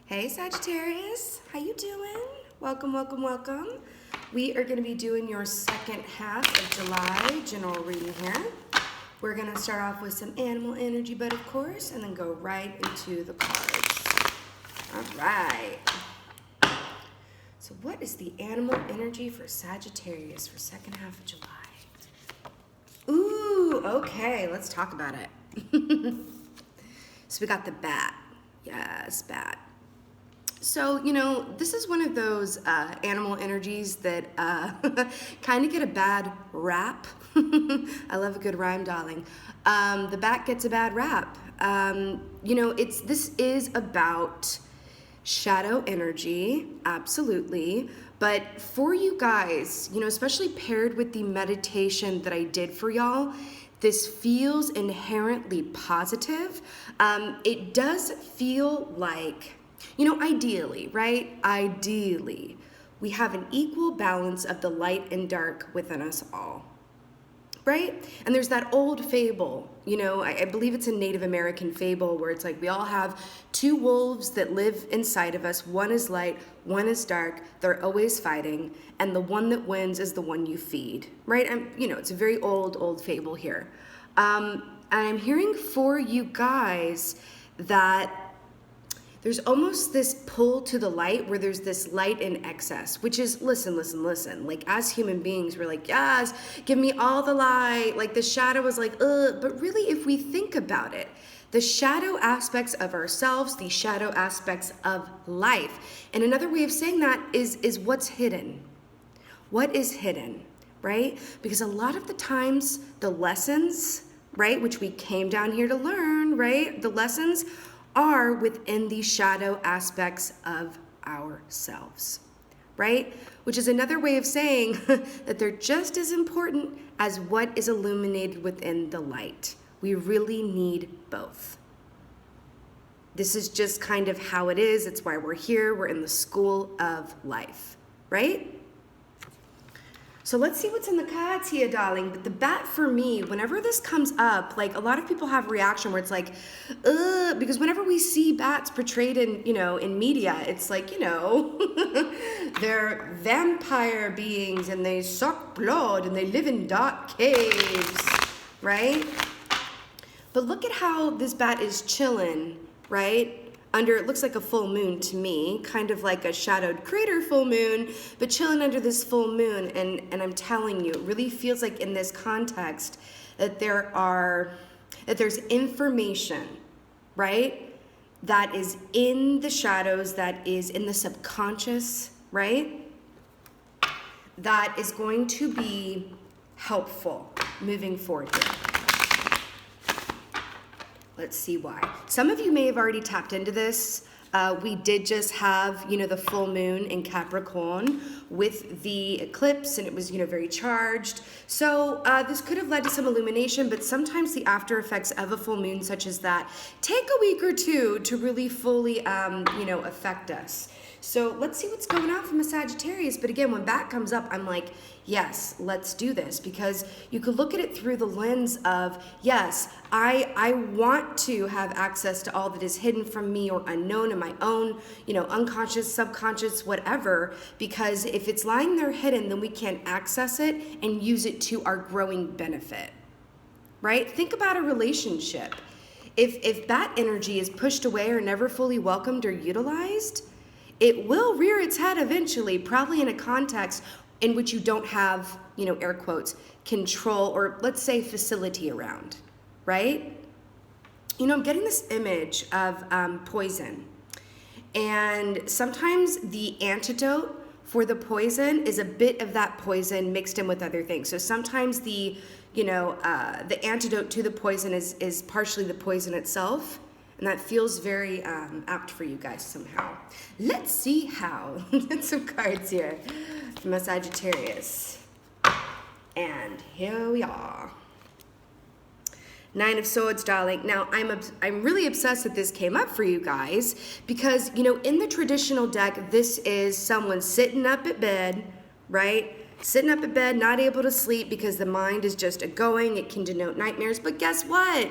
Hey Sagittarius, how you doing? Welcome, welcome, welcome. We are going to be doing your second half of July general reading here. We're going to start off with some animal energy, but of course, and then go right into the cards. All right. So what is the animal energy for Sagittarius for second half of July? Ooh, okay, let's talk about it. So we got the bat. Yes, bat. So, this is one of those animal energies that kind of get a bad rap. I love a good rhyme, darling. The bat gets a bad rap. This is about shadow energy, absolutely. But for you guys, especially paired with the meditation that I did for y'all, this feels inherently positive. It does feel like, ideally, right? Ideally, we have an equal balance of the light and dark within us all, right? And there's that old fable, I believe it's a Native American fable where it's like we all have two wolves that live inside of us. One is light, one is dark. They're always fighting, and the one that wins is the one you feed, right? It's a very old fable here. And I'm hearing for you guys that there's almost this pull to the light where there's this light in excess, which is, listen. Like, as human beings, we're like, yes, give me all the light. Like, the shadow is like, ugh. But really, if we think about it, the shadow aspects of ourselves, the shadow aspects of life. And another way of saying that is what's hidden. What is hidden, right? Because a lot of the times, the lessons, right, which we came down here to learn, right? The lessons are within the shadow aspects of ourselves, right? Which is another way of saying that they're just as important as what is illuminated within the light. We really need both. This is just kind of how it is. It's why we're here. We're in the school of life, right? So let's see what's in the cards here, darling. But the bat for me, whenever this comes up, like a lot of people have a reaction where it's like, ugh, because whenever we see bats portrayed in media, it's like, they're vampire beings and they suck blood and they live in dark caves, right? But look at how this bat is chilling, right? Under, it looks like a full moon to me, kind of like a shadowed crater full moon, but chilling under this full moon. And I'm telling you, it really feels like in this context that there's information, right? That is in the shadows, that is in the subconscious, right? That is going to be helpful moving forward here. Let's see why. Some of you may have already tapped into this. We did just have, the full moon in Capricorn with the eclipse, and it was, very charged. So this could have led to some illumination, but sometimes the after effects of a full moon such as that take a week or two to really fully, affect us. So let's see what's going on from a Sagittarius. But again, when bat comes up, I'm like, yes, let's do this. Because you could look at it through the lens of, yes, I want to have access to all that is hidden from me or unknown in my own, unconscious, subconscious, whatever. Because if it's lying there hidden, then we can't access it and use it to our growing benefit, right? Think about a relationship. If bat energy is pushed away or never fully welcomed or utilized, it will rear its head eventually, probably in a context in which you don't have, air quotes, control or let's say facility around, right? I'm getting this image of poison. And sometimes the antidote for the poison is a bit of that poison mixed in with other things. So sometimes the antidote to the poison is partially the poison itself. And that feels very apt for you guys somehow. Let's see how. Get some cards here from a Sagittarius. And here we are. Nine of Swords, darling. Now, I'm really obsessed that this came up for you guys because, in the traditional deck, this is someone sitting up at bed, right? Sitting up at bed, not able to sleep because the mind is just a-going. It can denote nightmares. But guess what?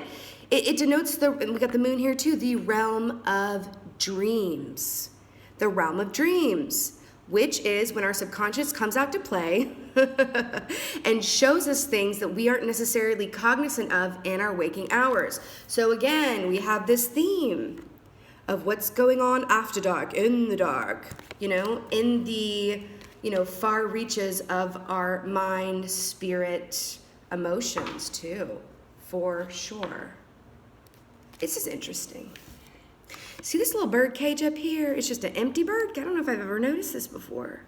It denotes and we got the moon here too, the realm of dreams, the realm of dreams, which is when our subconscious comes out to play and shows us things that we aren't necessarily cognizant of in our waking hours. So again, we have this theme of what's going on after dark, in the dark, in the, far reaches of our mind, spirit, emotions too, for sure. This is interesting. See this little bird cage up here? It's just an empty bird. I don't know if I've ever noticed this before.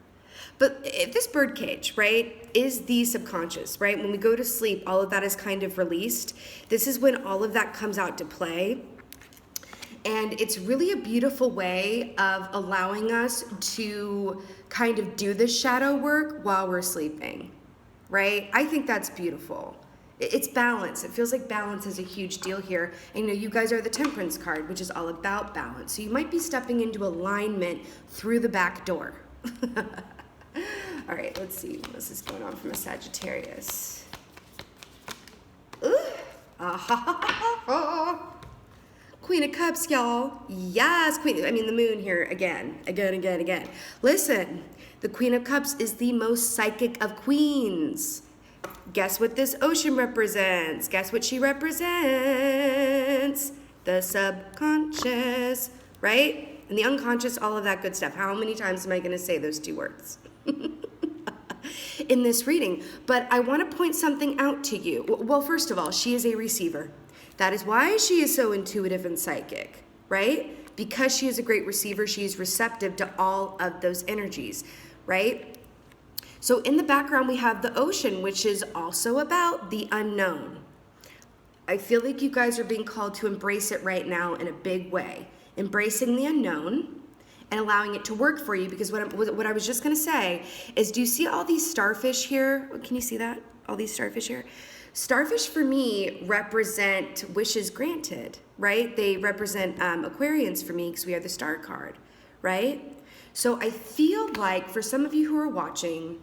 But if this bird cage, right, is the subconscious, right? When we go to sleep, all of that is kind of released. This is when all of that comes out to play. And it's really a beautiful way of allowing us to kind of do the shadow work while we're sleeping, right? I think that's beautiful. It's balance. It feels like balance is a huge deal here. And you guys are the Temperance card, which is all about balance. So you might be stepping into alignment through the back door. All right, let's see what else is going on from a Sagittarius. Ooh. Queen of Cups, y'all. Yes, the moon here again. Listen, the Queen of Cups is the most psychic of queens. Guess what this ocean represents? Guess what she represents? The subconscious, right? And the unconscious, all of that good stuff. How many times am I going to say those two words in this reading? But I want to point something out to you. Well, first of all, she is a receiver. That is why she is so intuitive and psychic, right? Because she is a great receiver, she is receptive to all of those energies, right? So in the background, we have the ocean, which is also about the unknown. I feel like you guys are being called to embrace it right now in a big way. Embracing the unknown and allowing it to work for you. Because what I was just going to say is, do you see all these starfish here? Can you see that? All these starfish here? Starfish for me represent wishes granted, right? They represent Aquarians for me because we are the star card, right? So I feel like for some of you who are watching,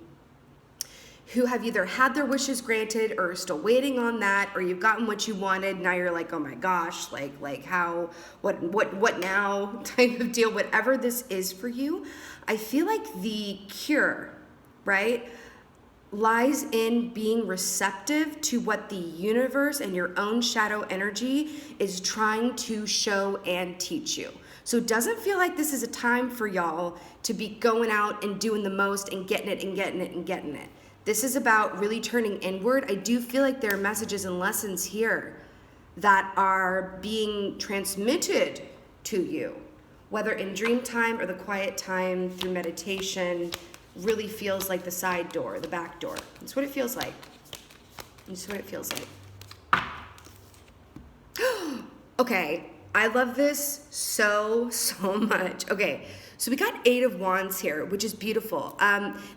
who have either had their wishes granted or are still waiting on that, or you've gotten what you wanted, now you're like, oh my gosh, like how, what now type of deal, whatever this is for you, I feel like the cure, right, lies in being receptive to what the universe and your own shadow energy is trying to show and teach you. So it doesn't feel like this is a time for y'all to be going out and doing the most and getting it and getting it and getting it. This is about really turning inward. I do feel like there are messages and lessons here that are being transmitted to you, whether in dream time or the quiet time through meditation. Really feels like the side door, the back door. That's what it feels like. That's what it feels like. Okay, I love this so much. Okay, so we got 8 of Wands here, which is beautiful.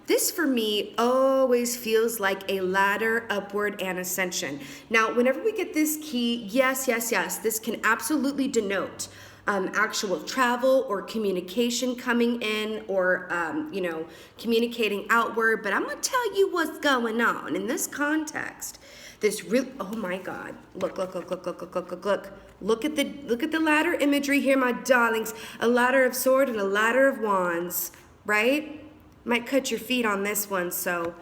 This for me always feels like a ladder upward and ascension. Now, whenever we get this key, yes, this can absolutely denote actual travel or communication coming in, or communicating outward. But I'm gonna tell you what's going on in this context. This real, oh my God, look at the ladder imagery here, my darlings. A ladder of sword and a ladder of wands, right? Might cut your feet on this one, so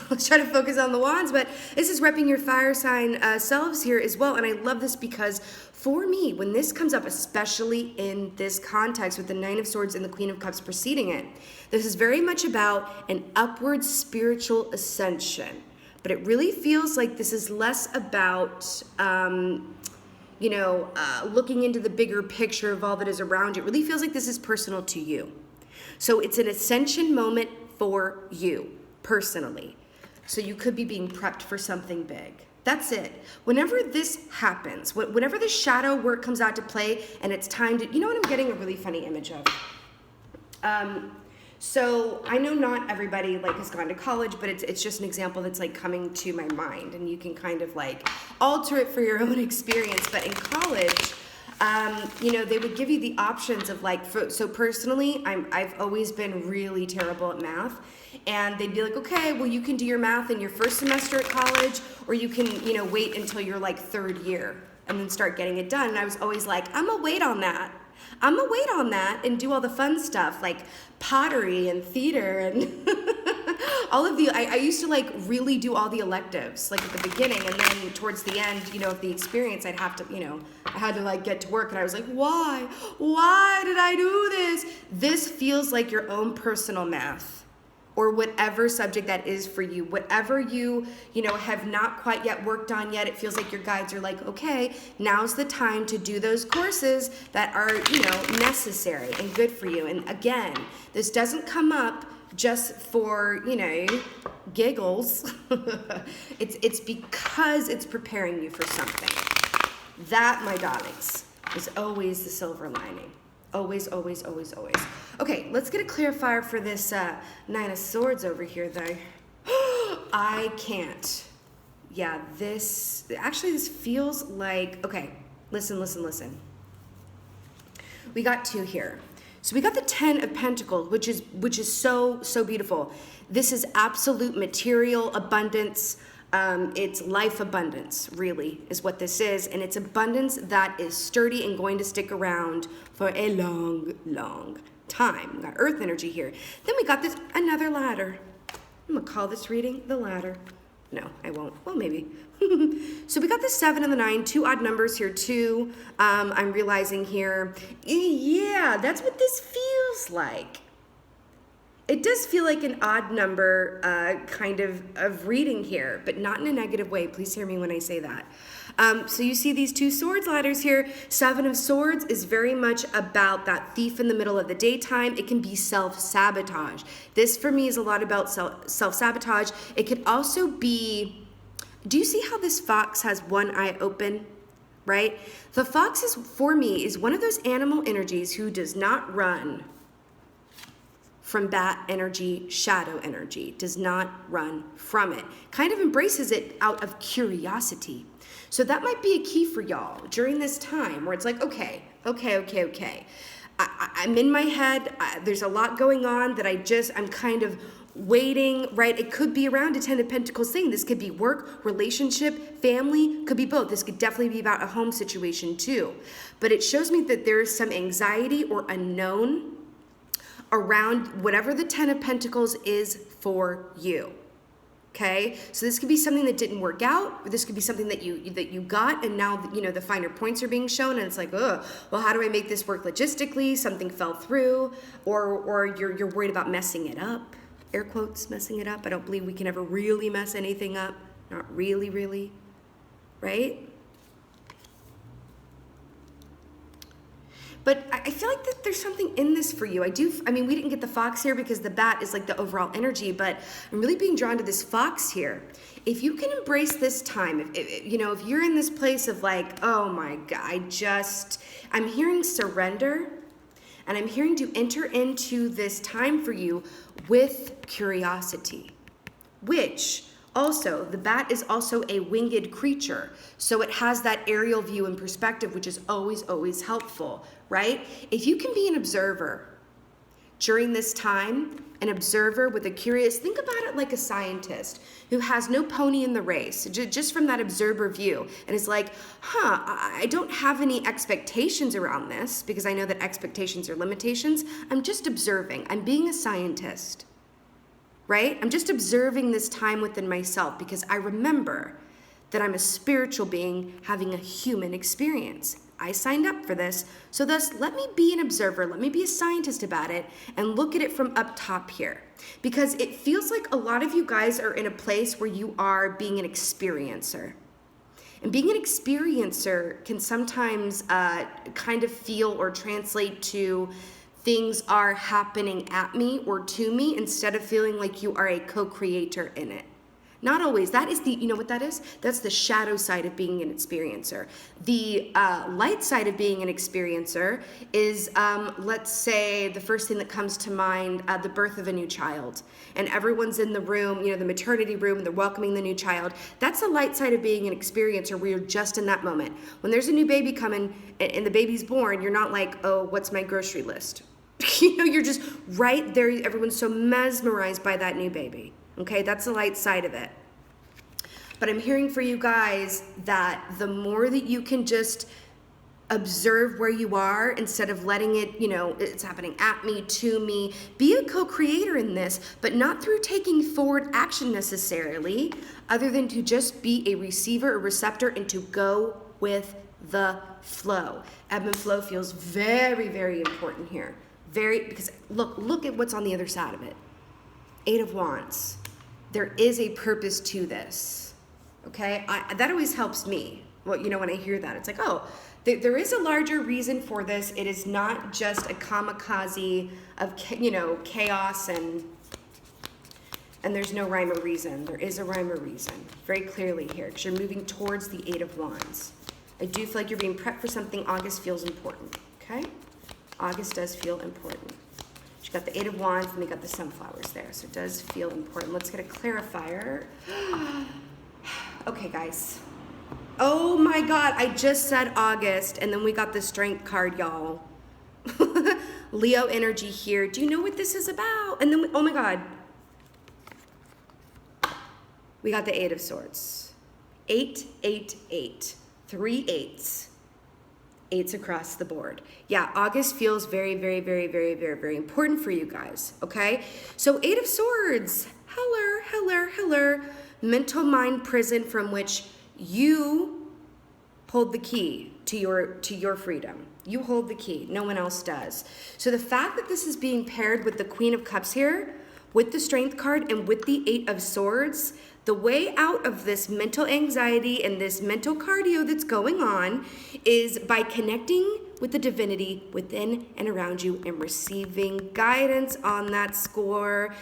let's try to focus on the wands. But this is repping your fire sign selves here as well. And I love this because for me, when this comes up, especially in this context with the 9 of Swords and the Queen of Cups preceding it, this is very much about an upward spiritual ascension. But it really feels like this is less about, looking into the bigger picture of all that is around you. It really feels like this is personal to you. So it's an ascension moment for you personally. So you could be being prepped for something big. That's it. Whenever this happens, whenever the shadow work comes out to play and it's time to, you know what I'm getting a really funny image of? So I know not everybody has gone to college, but it's just an example that's coming to my mind, and you can kind of alter it for your own experience. But in college, they would give you the options of so personally, I've always been really terrible at math. And they'd be like, okay, well, you can do your math in your first semester at college, or you can, wait until your 3rd year and then start getting it done. And I was always like, I'm gonna wait on that. I'm gonna wait on that and do all the fun stuff like pottery and theater and all of the, I used to like really do all the electives like at the beginning, and then towards the end, you know, of the experience, I'd have to, you know, I had to like get to work, and I was like, why did I do this? This feels like your own personal math, or whatever subject that is for you, whatever you know, have not quite yet worked on yet. It feels like your guides are like, okay, now's the time to do those courses that are, you know, necessary and good for you. And again, this doesn't come up just for, you know, giggles. It's because it's preparing you for something. That, my darlings, is always the silver lining. Always, always, always, always. Okay, let's get a clarifier for this Nine of Swords over here, though. I can't. Yeah, this feels like, okay, listen. We got two here. So we got the Ten of Pentacles, which is so beautiful. This is absolute material abundance. It's life abundance, really, is what this is. And it's abundance that is sturdy and going to stick around for a long, long time. We got earth energy here. Then we got this, another ladder. I'm going to call this reading the ladder. No, I won't. Well, maybe. So we got the 7 and the 9, two odd numbers here too. I'm realizing here. Yeah, that's what this feels like. It does feel like an odd number kind of reading here, but not in a negative way. Please hear me when I say that. So you see these two swords ladders here. 7 of Swords is very much about that thief in the middle of the daytime. It can be self-sabotage. This for me is a lot about self-sabotage. It could also be, do you see how this fox has one eye open? Right? The fox is, for me, is one of those animal energies who does not run from bat energy, shadow energy, does not run from it, kind of embraces it out of curiosity. So that might be a key for y'all during this time where it's like, okay. I'm in my head, there's a lot going on that I'm kind of waiting, right? It could be around a Ten of Pentacles thing. This could be work, relationship, family, could be both. This could definitely be about a home situation too. But it shows me that there's some anxiety or unknown around whatever the Ten of Pentacles is for you. Okay, so this could be something that didn't work out, or this could be something that you got, and now you know the finer points are being shown, and it's like, oh, well, how do I make this work logistically? Something fell through, or you're worried about messing it up. Air quotes, messing it up. I don't believe we can ever really mess anything up. Not really, right? But I feel like that there's something in this for you. I mean, we didn't get the fox here because the bat is like the overall energy, but I'm really being drawn to this fox here. If you can embrace this time, if you're in this place of like, oh my God, I'm hearing surrender, and I'm hearing to enter into this time for you with curiosity, which also, the bat is also a winged creature, so it has that aerial view and perspective, which is always, always helpful, right? If you can be an observer during this time, an observer with a curious, think about it like a scientist who has no pony in the race, just from that observer view, and is like, I don't have any expectations around this, because I know that expectations are limitations. I'm just observing. I'm being a scientist. Right? I'm just observing this time within myself because I remember that I'm a spiritual being having a human experience. I signed up for this, so thus let me be an observer, let me be a scientist about it, and look at it from up top here. Because it feels like a lot of you guys are in a place where you are being an experiencer. And being an experiencer can sometimes kind of feel or translate to things are happening at me or to me instead of feeling like you are a co-creator in it. Not always. That is you know what that is? That's the shadow side of being an experiencer. The light side of being an experiencer is, let's say, the first thing that comes to mind, the birth of a new child. And everyone's in the room, the maternity room, and they're welcoming the new child. That's the light side of being an experiencer where you're just in that moment. When there's a new baby coming and the baby's born, you're not like, oh, what's my grocery list? You're just right there. Everyone's so mesmerized by that new baby. Okay, that's the light side of it. But I'm hearing for you guys that the more that you can just observe where you are instead of letting it, it's happening at me, to me. Be a co-creator in this, but not through taking forward action necessarily, other than to just be a receiver, a receptor, and to go with the flow. Ebb and flow feels very, very important here. Because look at what's on the other side of it. 8 of Wands. There is a purpose to this. Okay? That always helps me. Well, when I hear that, it's like, oh, there is a larger reason for this. It is not just a kamikaze of, chaos and there's no rhyme or reason. There is a rhyme or reason very clearly here because you're moving towards the 8 of Wands. I do feel like you're being prepped for something. August feels important, okay? August does feel important. You got the 8 of Wands and we got the sunflowers there, so it does feel important. Let's get a clarifier. Okay, guys. Oh my God, I just said August, and then we got the Strength card, y'all. Leo energy here. Do you know what this is about? And then, oh my God. We got the 8 of Swords. 8, 8, 8. 3 8s. 8s across the board. Yeah, August feels very, very, very, very, very, very important for you guys, okay? So 8 of Swords. Hello. Mental mind prison from which you hold the key to your freedom. You hold the key. No one else does. So the fact that this is being paired with the Queen of Cups here, with the Strength card, and with the 8 of Swords, the way out of this mental anxiety and this mental cardio that's going on is by connecting with the divinity within and around you and receiving guidance on that score.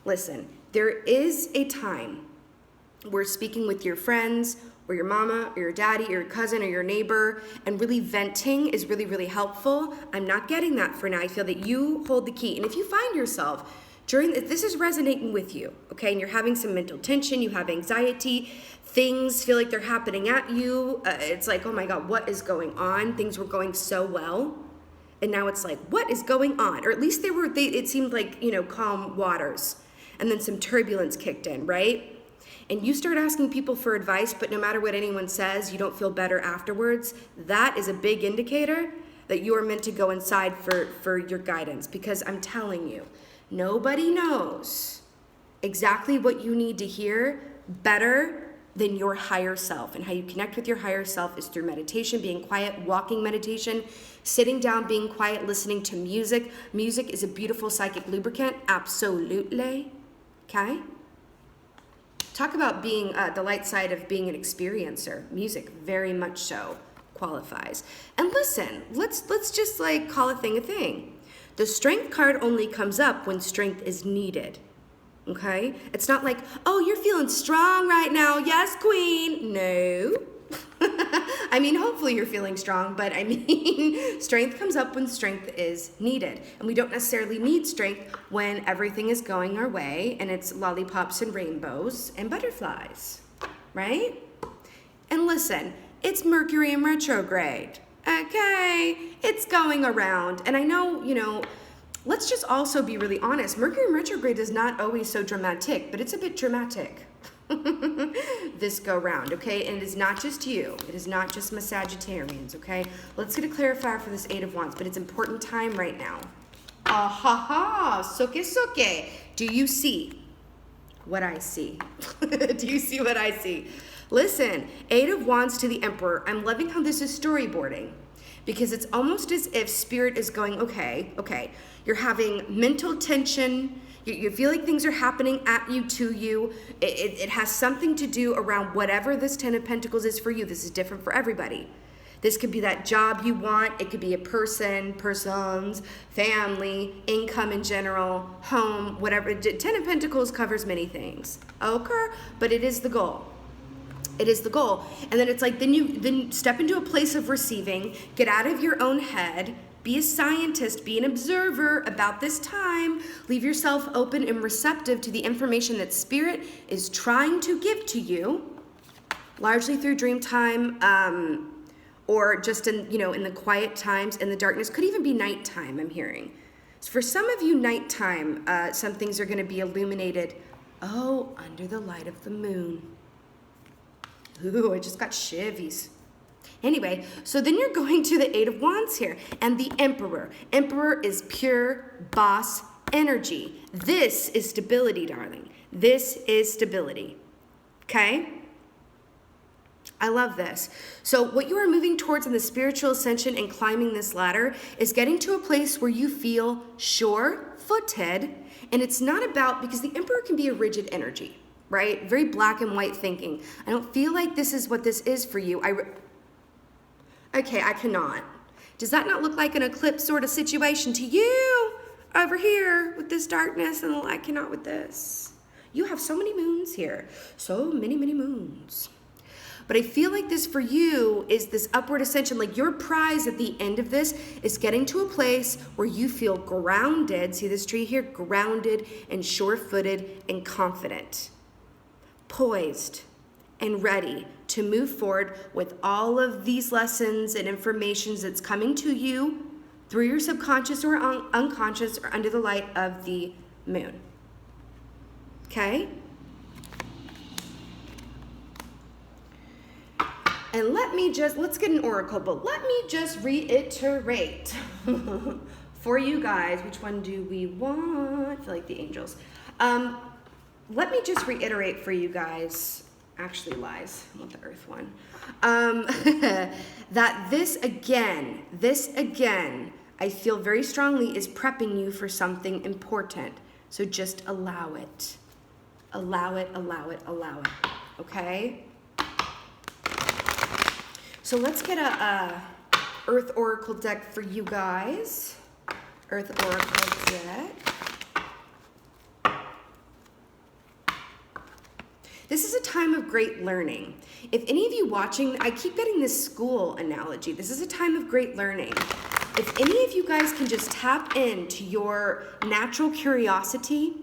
Listen, there is a time where speaking with your friends or your mama or your daddy or your cousin or your neighbor and really venting is really, really helpful. I'm not getting that for now. I feel that you hold the key. And if you find yourself this is resonating with you, okay, and you're having some mental tension, you have anxiety, things feel like they're happening at you, it's like, oh my God, what is going on? Things were going so well, and now it's like, what is going on? Or at least it seemed like, calm waters, and then some turbulence kicked in, right? And you start asking people for advice, but no matter what anyone says, you don't feel better afterwards. That is a big indicator that you are meant to go inside for your guidance, because I'm telling you, nobody knows exactly what you need to hear better than your higher self. And how you connect with your higher self is through meditation, being quiet, walking meditation, sitting down, being quiet, listening to music. Music is a beautiful psychic lubricant, absolutely, okay? Talk about being the light side of being an experiencer. Music, very much so, qualifies. And listen, let's just call a thing. The Strength card only comes up when strength is needed, okay? It's not like, oh, you're feeling strong right now. Yes, queen. No. I mean, hopefully you're feeling strong, but I mean, strength comes up when strength is needed. And we don't necessarily need strength when everything is going our way and it's lollipops and rainbows and butterflies, right? And listen, it's Mercury in retrograde. Okay, it's going around. And I know, let's just also be really honest. Mercury in retrograde is not always so dramatic, but it's a bit dramatic this go round, okay? And it is not just you. It is not just my Sagittarians, okay? Let's get a clarifier for this 8 of Wands, but it's important time right now. Soke. Do you see what I see? Do you see what I see? Listen, 8 of Wands to the Emperor. I'm loving how this is storyboarding because it's almost as if Spirit is going, okay, you're having mental tension. You feel like things are happening at you, to you. It has something to do around whatever this 10 of Pentacles is for you. This is different for everybody. This could be that job you want. It could be a person, persons, family, income in general, home, whatever. 10 of Pentacles covers many things, okay? But it is the goal. It is the goal. And then it's like, then step into a place of receiving, get out of your own head, be a scientist, be an observer about this time, leave yourself open and receptive to the information that Spirit is trying to give to you, largely through dream time, or just in the quiet times, in the darkness. Could even be nighttime, I'm hearing. So for some of you, nighttime, some things are gonna be illuminated, under the light of the moon. Ooh, I just got shivies. Anyway, so then you're going to the Eight of Wands here and the Emperor. Emperor is pure boss energy. This is stability, darling. This is stability. Okay? I love this. So what you are moving towards in the spiritual ascension and climbing this ladder is getting to a place where you feel sure-footed. And it's not about, because the Emperor can be a rigid energy, right? Very black and white thinking. I don't feel like this is what this is for you. Okay, I cannot. Does that not look like an eclipse sort of situation to you over here with this darkness? And I cannot with this. You have so many moons here. So many, many moons. But I feel like this for you is this upward ascension. Like your prize at the end of this is getting to a place where you feel grounded. See this tree here? Grounded and sure-footed and confident. Poised and ready to move forward with all of these lessons and information that's coming to you through your subconscious or unconscious or under the light of the moon. Okay? And let's get an oracle, but let me just reiterate for you guys. Which one do we want? I feel like the angels. Let me just reiterate for you guys, actually lies, I want the earth one. That this again, I feel very strongly is prepping you for something important. So just allow it. Allow it, allow it, allow it. Okay? So let's get a Earth Oracle deck for you guys. Earth Oracle deck. This is a time of great learning. If any of you watching, I keep getting this school analogy. This is a time of great learning. If any of you guys can just tap into your natural curiosity,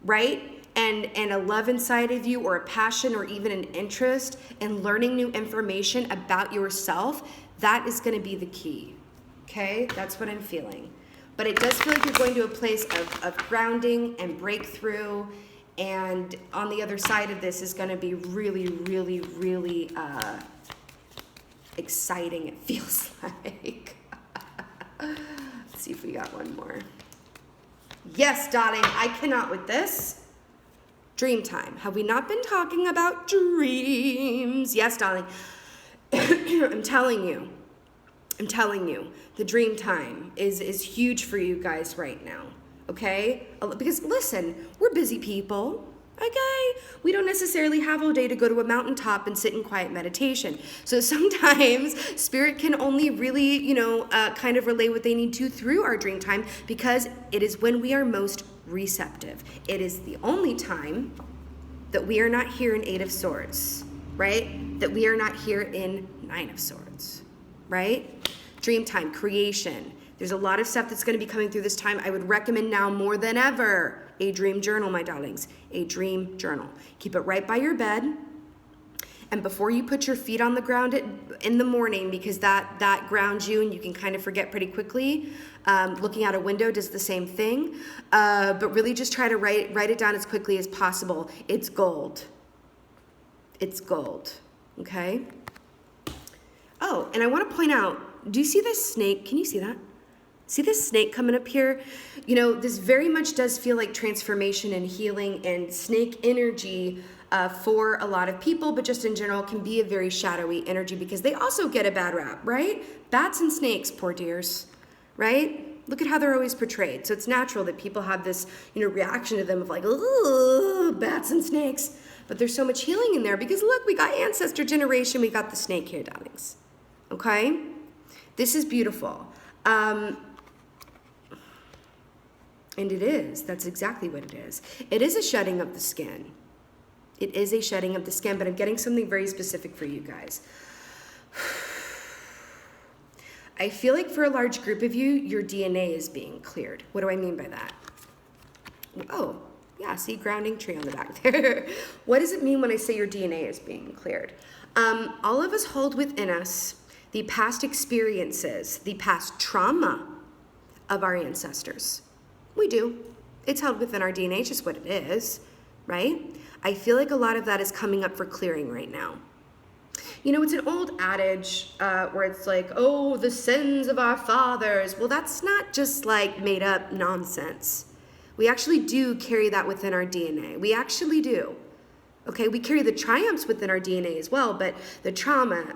right? And a love inside of you or a passion or even an interest in learning new information about yourself, that is going to be the key. Okay? That's what I'm feeling. But it does feel like you're going to a place of grounding and breakthrough. And on the other side of this is going to be really, really, really exciting, it feels like. Let's see if we got one more. Yes, darling, I cannot with this. Dream time. Have we not been talking about dreams? Yes, darling. I'm telling you, the dream time is huge for you guys right now, okay? Because listen, we're busy people, okay? We don't necessarily have all day to go to a mountaintop and sit in quiet meditation. So sometimes spirit can only really, kind of relay what they need to through our dream time because it is when we are most receptive. It is the only time that we are not here in Eight of Swords, right? That we are not here in Nine of Swords, right? Dream time, creation. There's a lot of stuff that's going to be coming through this time. I would recommend now more than ever a dream journal, my darlings. A dream journal. Keep it right by your bed. And before you put your feet on the ground in the morning, because that grounds you and you can kind of forget pretty quickly. Looking out a window does the same thing. But really just try to write it down as quickly as possible. It's gold. It's gold. Okay? Oh, and I want to point out, do you see this snake? Can you see that? See this snake coming up here? This very much does feel like transformation and healing and snake energy for a lot of people, but just in general can be a very shadowy energy because they also get a bad rap, right? Bats and snakes, poor dears, right? Look at how they're always portrayed. So it's natural that people have this, reaction to them of like, ooh, bats and snakes. But there's so much healing in there because look, we got ancestor generation, we got the snake here, darlings. Okay? This is beautiful. And it is. That's exactly what it is. It is a shedding of the skin. It is a shedding of the skin, but I'm getting something very specific for you guys. I feel like for a large group of you, your DNA is being cleared. What do I mean by that? Oh, yeah, see, grounding tree on the back there. What does it mean when I say your DNA is being cleared? All of us hold within us the past experiences, the past trauma of our ancestors. We do. It's held within our DNA, it's just what it is, right? I feel like a lot of that is coming up for clearing right now. You know, it's an old adage where it's like, oh, the sins of our fathers. Well, that's not just like made up nonsense. We actually do carry that within our DNA. We actually do. Okay, we carry the triumphs within our DNA as well, but the trauma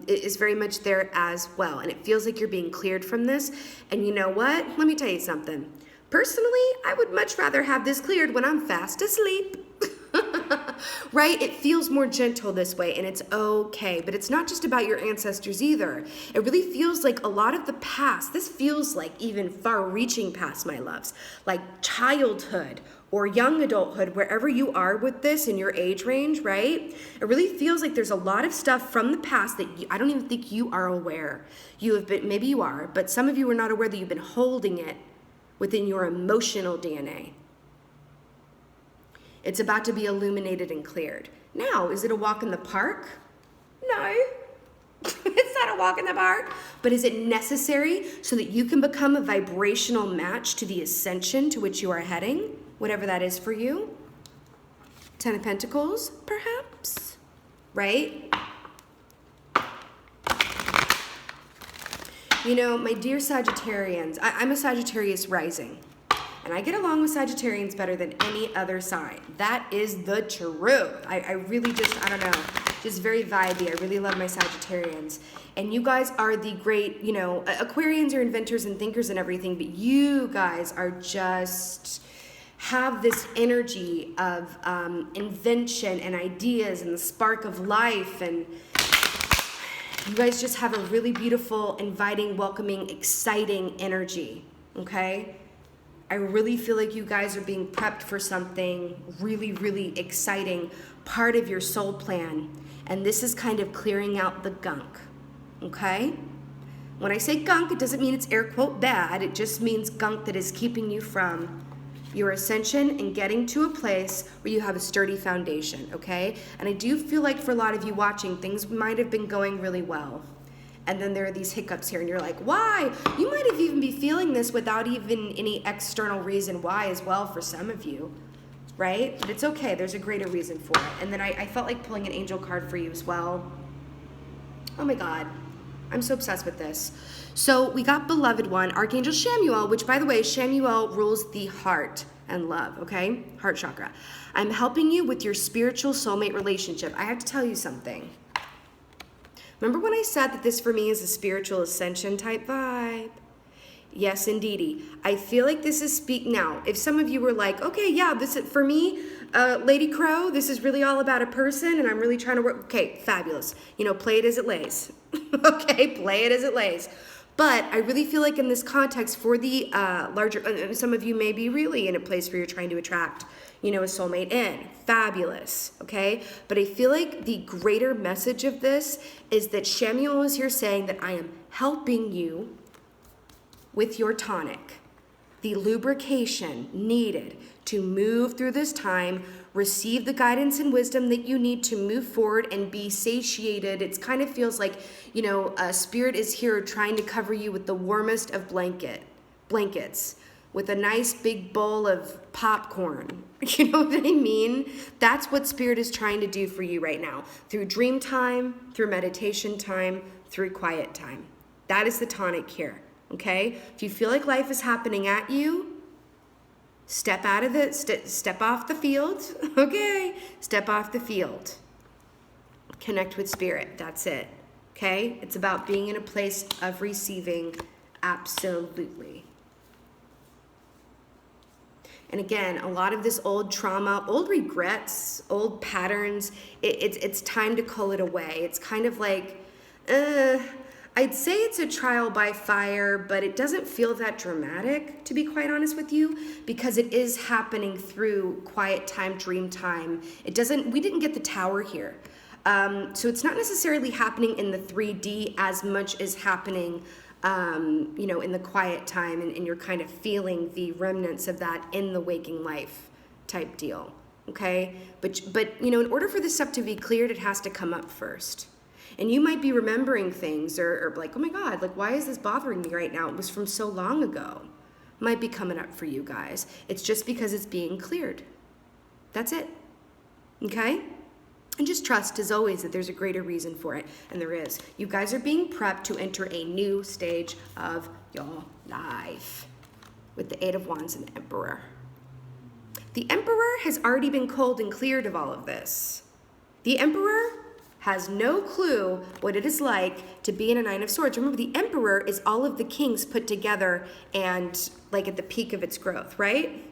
is very much there as well. And it feels like you're being cleared from this. And you know what? Let me tell you something. Personally, I would much rather have this cleared when I'm fast asleep. Right? It feels more gentle this way, and it's okay. But it's not just about your ancestors either. It really feels like a lot of the past. This feels like even far-reaching past, my loves. Like childhood or young adulthood, wherever you are with this in your age range, right? It really feels like there's a lot of stuff from the past that I don't even think you are aware. You have been, maybe you are, but some of you are not aware that you've been holding it within your emotional DNA. It's about to be illuminated and cleared. Now, is it a walk in the park? No. It's not a walk in the park. But is it necessary so that you can become a vibrational match to the ascension to which you are heading? Whatever that is for you. 10 of Pentacles, perhaps. Right? You know, my dear Sagittarians, I'm a Sagittarius rising. And I get along with Sagittarians better than any other sign. That is the truth. I really just, I don't know, just very vibey. I really love my Sagittarians. And you guys are the great, you know, Aquarians are inventors and thinkers and everything, but you guys are just, have this energy of invention and ideas and the spark of life. And you guys just have a really beautiful, inviting, welcoming, exciting energy, okay? I really feel like you guys are being prepped for something really, really exciting, part of your soul plan. And this is kind of clearing out the gunk, okay? When I say gunk, it doesn't mean it's air quote bad. It just means gunk that is keeping you from your ascension and getting to a place where you have a sturdy foundation, okay? And I do feel like for a lot of you watching, things might have been going really well. And then there are these hiccups here, and you're like, why? You might have even be feeling this without even any external reason why as well for some of you, right? But it's okay. There's a greater reason for it. And then I felt like pulling an angel card for you as well. Oh my God. I'm so obsessed with this. So we got Beloved One, Archangel Shamuel, which, by the way, Shamuel rules the heart and love, okay? Heart chakra. I'm helping you with your spiritual soulmate relationship. I have to tell you something. Remember when I said that this for me is a spiritual ascension type vibe? Yes, indeedy. I feel like this is now. If some of you were like, okay, yeah, this is for me, Lady Crow, this is really all about a person and I'm really trying to work. Okay, fabulous. You know, play it as it lays. Okay, play it as it lays. But I really feel like in this context for the larger, some of you may be really in a place where you're trying to attract, you know, a soulmate in. Fabulous, okay? But I feel like the greater message of this is that Shamuel is here saying that I am helping you with your tonic, the lubrication needed to move through this time, receive the guidance and wisdom that you need to move forward and be satiated. It kind of feels like, you know, Spirit is here trying to cover you with the warmest of blankets, with a nice big bowl of popcorn. You know what I mean? That's what Spirit is trying to do for you right now. Through dream time, through meditation time, through quiet time. That is the tonic here, okay? If you feel like life is happening at you, step out of step off the field, okay? Step off the field. Connect with Spirit, that's it, okay? It's about being in a place of receiving, absolutely. And again, a lot of this old trauma, old regrets, old patterns, it's time to cull it away. It's kind of like, I'd say it's a trial by fire, but it doesn't feel that dramatic, to be quite honest with you, because it is happening through quiet time, dream time. We didn't get the tower here. So it's not necessarily happening in the 3D as much as happening you know, in the quiet time, and you're kind of feeling the remnants of that in the waking life type deal, okay? But you know, in order for this stuff to be cleared, it has to come up first. And you might be remembering things or like, oh my God, like, why is this bothering me right now? It was from so long ago. Might be coming up for you guys. It's just because it's being cleared. That's it, okay? And just trust, as always, that there's a greater reason for it, and there is. You guys are being prepped to enter a new stage of your life with the Eight of Wands and the Emperor. The Emperor has already been cold and cleared of all of this. The Emperor has no clue what it is like to be in a Nine of Swords. Remember, the Emperor is all of the kings put together and like at the peak of its growth, right?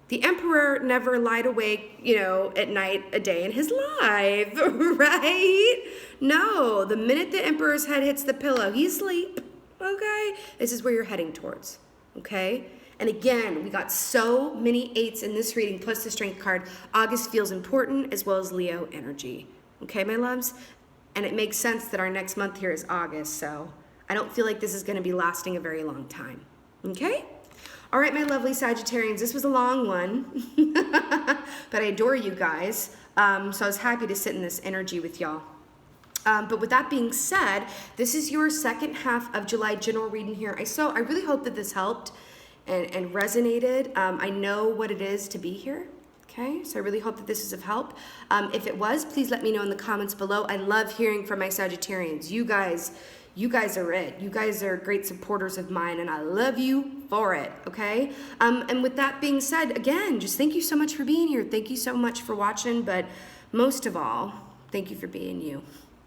The Emperor never lied awake, at night a day in his life, right? No, the minute the Emperor's head hits the pillow, he's asleep, okay? This is where you're heading towards, okay? And again, we got so many eights in this reading, plus the Strength card. August feels important, as well as Leo energy, okay, my loves? And it makes sense that our next month here is August, so I don't feel like this is gonna be lasting a very long time, okay? All right, my lovely Sagittarians, this was a long one, but I adore you guys. So I was happy to sit in this energy with y'all. But with that being said, this is your second half of July general reading here. I really hope that this helped and resonated. I know what it is to be here. Okay, so I really hope that this is of help. If it was, please let me know in the comments below. I love hearing from my Sagittarians. You guys are it. You guys are great supporters of mine, and I love you for it, okay? And with that being said, again, just thank you so much for being here. Thank you so much for watching, but most of all, thank you for being you.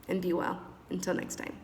And be well. Until next time.